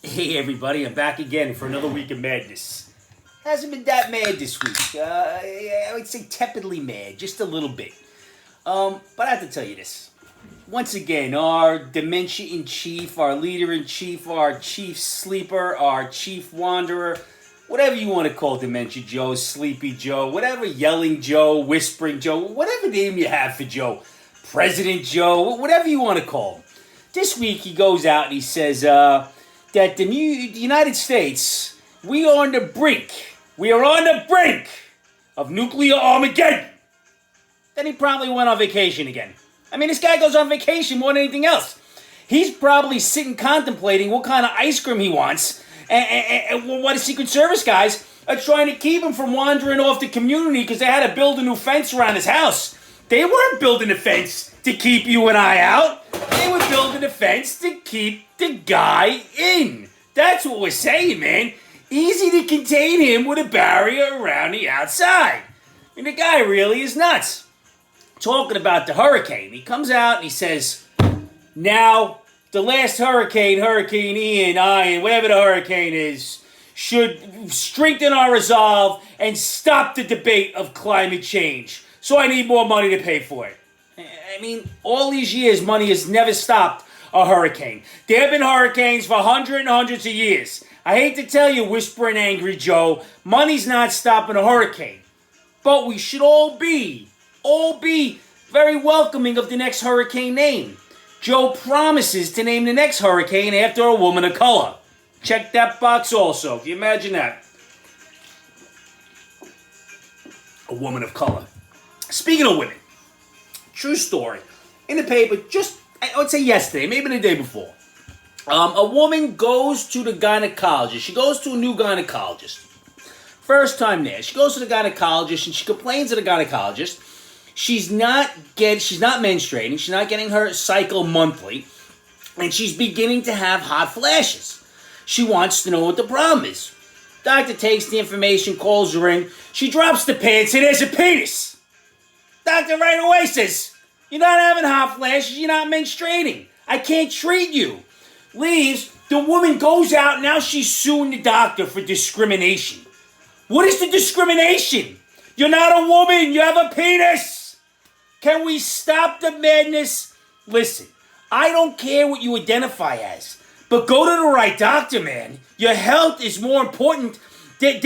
Hey everybody, I'm back again for another week of madness. Hasn't been that mad this week. I would say tepidly mad, just a little bit. But I have to tell you this. Once again, our dementia in chief, our leader in chief, our chief sleeper, our chief wanderer, whatever you want to call Dementia Joe, Sleepy Joe, whatever, Yelling Joe, Whispering Joe, whatever name you have for Joe, President Joe, whatever you want to call him. This week he goes out and he says, that the United States, we are on the brink of nuclear Armageddon. Then he probably went on vacation again. I mean, this guy goes on vacation more than anything else. He's probably sitting contemplating what kind of ice cream he wants and what the Secret Service guys are trying to keep him from wandering off the community because they had to build a new fence around his house. They weren't building a fence to keep you and I out. They were building a fence to keep the guy in. That's what we're saying, man. Easy to contain him with a barrier around the outside. I mean, the guy really is nuts. Talking about the hurricane. He comes out and he says, now, the last hurricane, Hurricane Ian, whatever the hurricane is, should strengthen our resolve and stop the debate of climate change. So I need more money to pay for it. I mean, all these years, money has never stopped a hurricane. There have been hurricanes for hundreds and hundreds of years. I hate to tell you, Whispering Angry Joe, money's not stopping a hurricane. But we should all be very welcoming of the next hurricane name. Joe promises to name the next hurricane after a woman of color. Check that box also. Can you imagine that? A woman of color. Speaking of women, true story. In the paper, just, I would say yesterday, maybe the day before, a woman goes to the gynecologist. She goes to a new gynecologist. First time there. She goes to the gynecologist and she complains to the gynecologist. She's not menstruating. She's not getting her cycle monthly. And she's beginning to have hot flashes. She wants to know what the problem is. Doctor takes the information, calls her in. She drops the pants and there's a penis. Doctor right away says, you're not having hot flashes, you're not menstruating. I can't treat you. Leaves, the woman goes out, now she's suing the doctor for discrimination. What is the discrimination? You're not a woman, you have a penis. Can we stop the madness? Listen, I don't care what you identify as, but go to the right doctor, man. Your health is more important than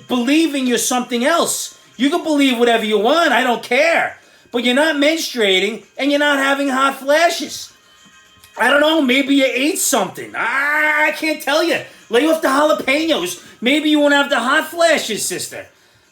believing you're something else. You can believe whatever you want, I don't care. But you're not menstruating and you're not having hot flashes. I don't know, maybe you ate something. I can't tell you. Lay off the jalapenos. Maybe you won't have the hot flashes, sister.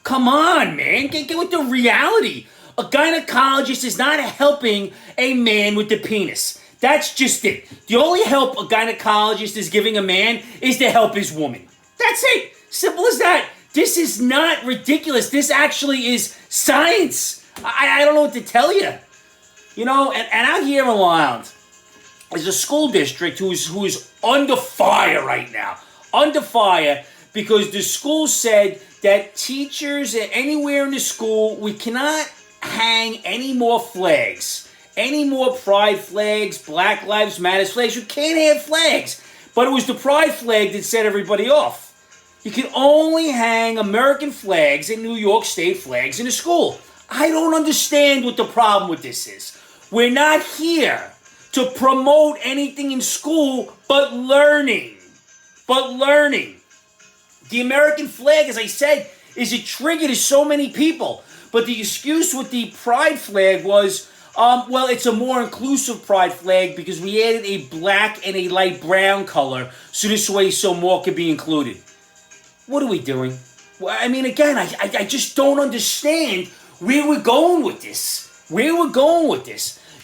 Come on, man. Get with the reality. A gynecologist is not helping a man with the penis. That's just it. The only help a gynecologist is giving a man is to help his woman. That's it. Simple as that. This is not ridiculous. This actually is science. I don't know what to tell you. You know, and out here in Long Island, there's a school district who is under fire right now. Under fire because the school said that teachers anywhere in the school, we cannot hang any more flags. Any more pride flags, Black Lives Matter flags. You can't have flags. But it was the pride flag that set everybody off. You can only hang American flags and New York State flags in a school. I don't understand what the problem with this is. We're not here to promote anything in school but learning. The American flag, as I said, is a trigger to so many people. But the excuse with the pride flag was, well, it's a more inclusive pride flag because we added a black and a light brown color so this way so more could be included. What are we doing? Well, I mean, again, I just don't understand where we're going with this.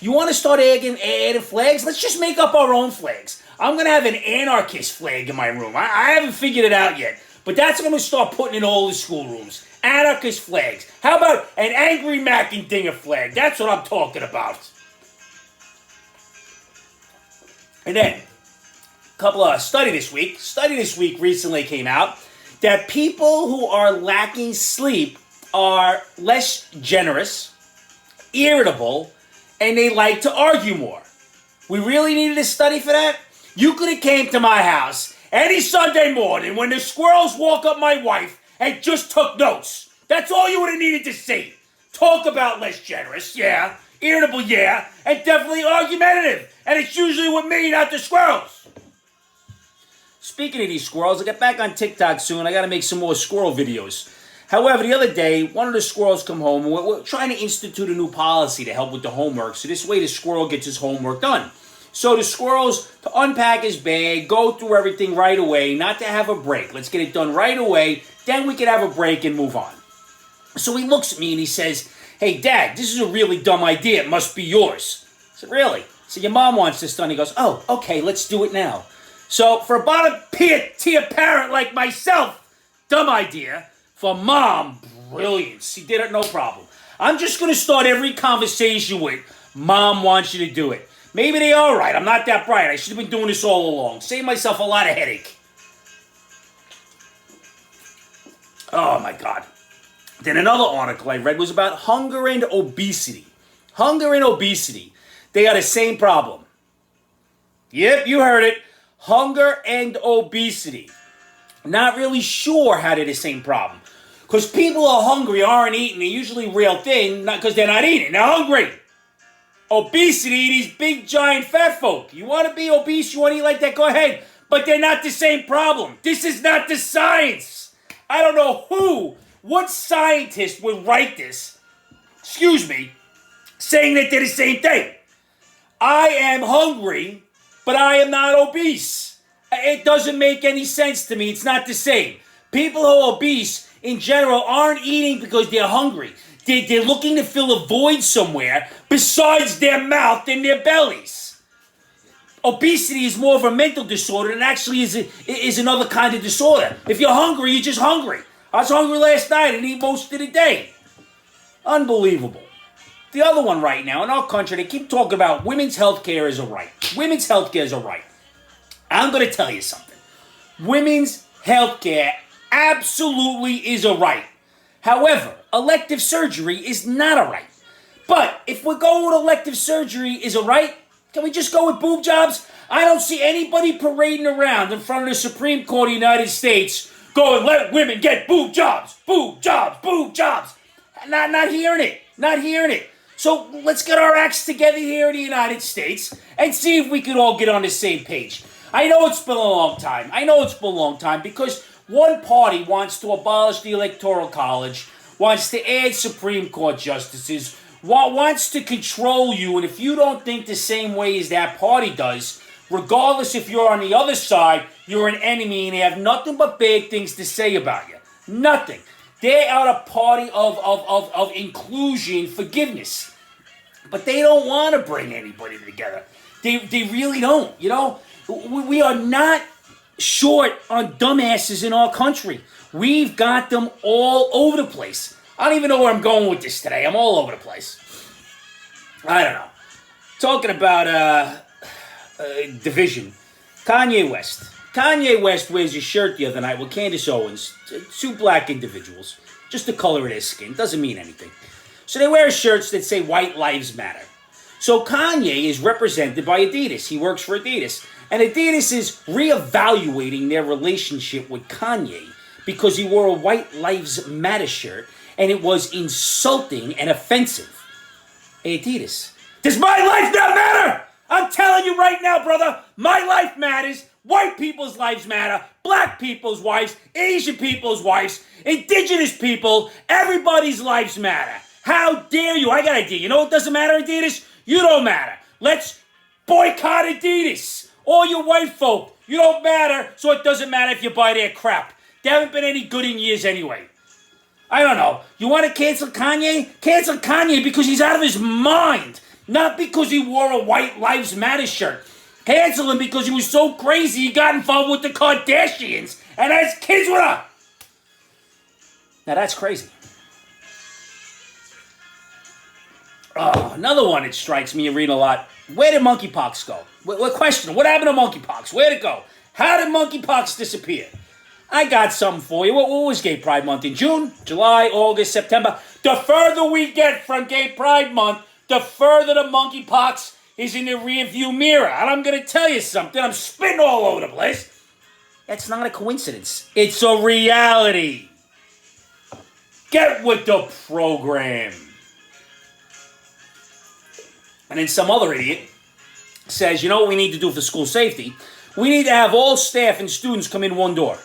You want to start adding flags? Let's just make up our own flags. I'm going to have an anarchist flag in my room. I haven't figured it out yet. But that's what I'm going to start putting in all the schoolrooms. Anarchist flags. How about an Angry Mac and Dinger flag? That's what I'm talking about. And then, a couple of study this week recently came out that people who are lacking sleep are less generous, irritable, and they like to argue more. We really needed a study for that? You could have came to my house Any Sunday morning when the squirrels walk up my wife and just took notes. That's all you would have needed to see. Talk about less generous, yeah. Irritable, yeah. And definitely argumentative. And it's usually with me, not the squirrels. Speaking of these squirrels, I'll get back on TikTok soon. I got to make some more squirrel videos. However, the other day, one of the squirrels come home, and we're trying to institute a new policy to help with the homework. So this way the squirrel gets his homework done. So the squirrel's to unpack his bag, go through everything right away, not to have a break. Let's get it done right away. Then we can have a break and move on. So he looks at me and he says, "Hey, Dad, this is a really dumb idea. It must be yours." I said, "Really?" So your mom wants this done. He goes, "Oh, okay, let's do it now." So for about a tier parent like myself, dumb idea. For Mom, brilliance. He did it no problem. I'm just going to start every conversation with, "Mom wants you to do it." Maybe they are right. I'm not that bright. I should have been doing this all along. Save myself a lot of headache. Oh, my God. Then another article I read was about hunger and obesity. Hunger and obesity. They got the same problem. Yep, you heard it. Hunger and obesity. Not really sure how they're the same problem. Because people who are hungry aren't eating. They're usually real thin, not because they're not eating. They're hungry. Obesity, these big, giant, fat folk. You want to be obese, you want to eat like that, go ahead. But they're not the same problem. This is not the science. I don't know what scientist would write this, saying that they're the same thing. I am hungry, but I am not obese. It doesn't make any sense to me. It's not the same. People who are obese, in general, aren't eating because they're hungry. They're looking to fill a void somewhere besides their mouth and their bellies. Obesity is more of a mental disorder than actually is another kind of disorder. If you're hungry, you're just hungry. I was hungry last night and ate most of the day. Unbelievable. The other one right now, in our country, they keep talking about women's health care is a right. Women's health care is a right. I'm going to tell you something. Women's health care absolutely is a right. However, elective surgery is not a right. But if we're going with elective surgery is a right, can we just go with boob jobs? I don't see anybody parading around in front of the Supreme Court of the United States going, "Let women get boob jobs, boob jobs, boob jobs." Not hearing it. Not hearing it. So let's get our acts together here in the United States and see if we can all get on the same page. I know it's been a long time. Because one party wants to abolish the Electoral College, wants to add Supreme Court justices, wants to control you, and if you don't think the same way as that party does, regardless if you're on the other side, you're an enemy and they have nothing but bad things to say about you. Nothing. They are a party of inclusion, forgiveness. But they don't want to bring anybody together. They really don't, you know? We are not short on dumbasses in our country. We've got them all over the place. I don't even know where I'm going with this today. I'm all over the place. I don't know. Talking about division. Kanye West. Kanye West wears a shirt the other night with Candace Owens. Two black individuals. Just the color of their skin. Doesn't mean anything. So they wear shirts that say White Lives Matter. So Kanye is represented by Adidas. He works for Adidas. And Adidas is reevaluating their relationship with Kanye because he wore a White Lives Matter shirt and it was insulting and offensive. Hey, Adidas, does my life not matter? I'm telling you right now, brother, my life matters. White people's lives matter. Black people's wives, Asian people's wives, indigenous people, everybody's lives matter. How dare you? I got an idea. You know what doesn't matter, Adidas? You don't matter. Let's boycott Adidas. All you white folk, you don't matter, so it doesn't matter if you buy their crap. They haven't been any good in years anyway. I don't know. You want to cancel Kanye? Cancel Kanye because he's out of his mind. Not because he wore a White Lives Matter shirt. Cancel him because he was so crazy he got involved with the Kardashians and has kids with her. Now that's crazy. Another one that strikes me and read a lot. Where did monkeypox go? What question? What happened to monkeypox? Where'd it go? How did monkeypox disappear? I got something for you. What was Gay Pride Month? In June, July, August, September? The further we get from Gay Pride Month, the further the monkeypox is in the rearview mirror. And I'm going to tell you something. I'm spitting all over the place. That's not a coincidence. It's a reality. Get with the program. And then some other idiot says, you know what we need to do for school safety? We need to have all staff and students come in one door.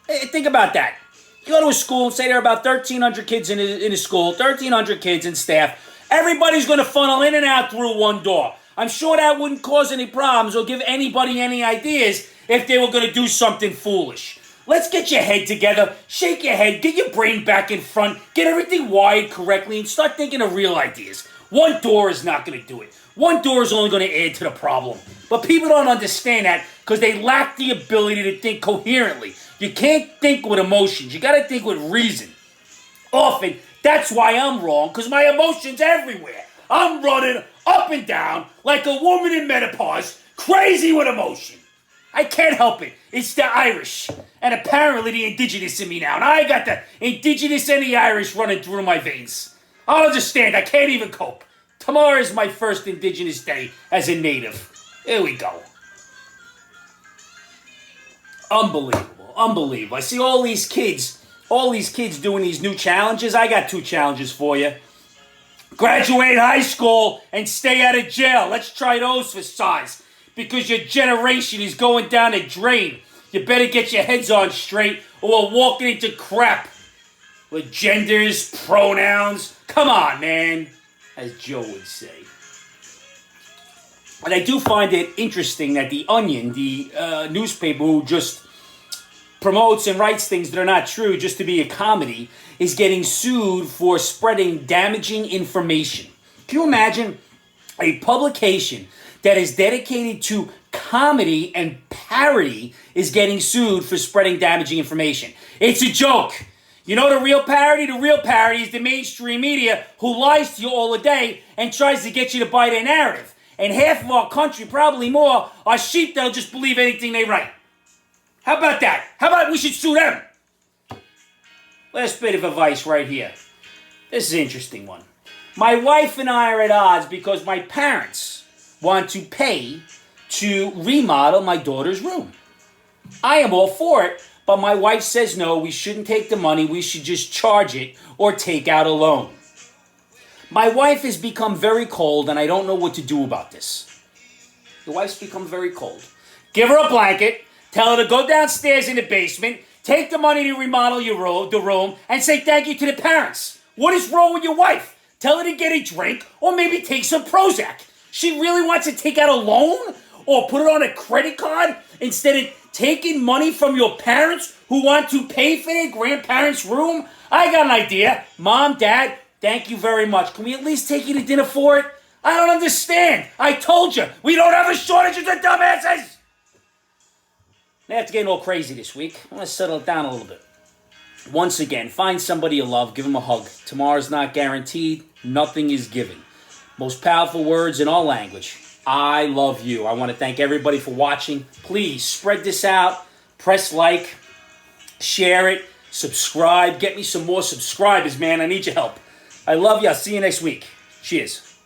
Hey, think about that. You go to a school, say there are about 1,300 kids in a school, 1,300 kids and staff. Everybody's going to funnel in and out through one door. I'm sure that wouldn't cause any problems or give anybody any ideas if they were going to do something foolish. Let's get your head together, shake your head, get your brain back in front, get everything wired correctly, and start thinking of real ideas. One door is not going to do it. One door is only going to add to the problem. But people don't understand that because they lack the ability to think coherently. You can't think with emotions. You got to think with reason. Often, that's why I'm wrong, because my emotions everywhere. I'm running up and down like a woman in menopause, crazy with emotion. I can't help it. It's the Irish, and apparently the indigenous in me now. And I got the indigenous and the Irish running through my veins. I don't understand. I can't even cope. Tomorrow is my first indigenous day as a native. Here we go. Unbelievable. Unbelievable. I see all these kids doing these new challenges. I got 2 challenges for you. Graduate high school and stay out of jail. Let's try those for size. Because your generation is going down the drain. You better get your heads on straight or we're walking into crap. With genders, pronouns. Come on, man. As Joe would say. And I do find it interesting that The Onion, the newspaper who just promotes and writes things that are not true just to be a comedy, is getting sued for spreading damaging information. Can you imagine a publication that is dedicated to comedy and parody is getting sued for spreading damaging information? It's a joke. You know the real parody? The real parody is the mainstream media who lies to you all the day and tries to get you to buy their narrative. And half of our country, probably more, are sheep that'll just believe anything they write. How about that? How about we should sue them? Last bit of advice right here. This is an interesting one. My wife and I are at odds because my parents want to pay to remodel my daughter's room. I am all for it, but my wife says no, we shouldn't take the money, we should just charge it or take out a loan. My wife has become very cold and I don't know what to do about this. The wife's become very cold. Give her a blanket, tell her to go downstairs in the basement, take the money to remodel the room, and say thank you to the parents. What is wrong with your wife? Tell her to get a drink or maybe take some Prozac. She really wants to take out a loan or put it on a credit card instead of taking money from your parents who want to pay for their grandparents' room? I got an idea. Mom, Dad, thank you very much. Can we at least take you to dinner for it? I don't understand. I told you, we don't have a shortage of the dumbasses. After getting all crazy this week, I want to settle it down a little bit. Once again, find somebody you love, give them a hug. Tomorrow's not guaranteed. Nothing is given. Most powerful words in all language. I love you. I want to thank everybody for watching. Please spread this out. Press like. Share it. Subscribe. Get me some more subscribers, man. I need your help. I love you. I'll see you next week. Cheers.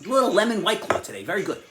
A little lemon White Claw today. Very good.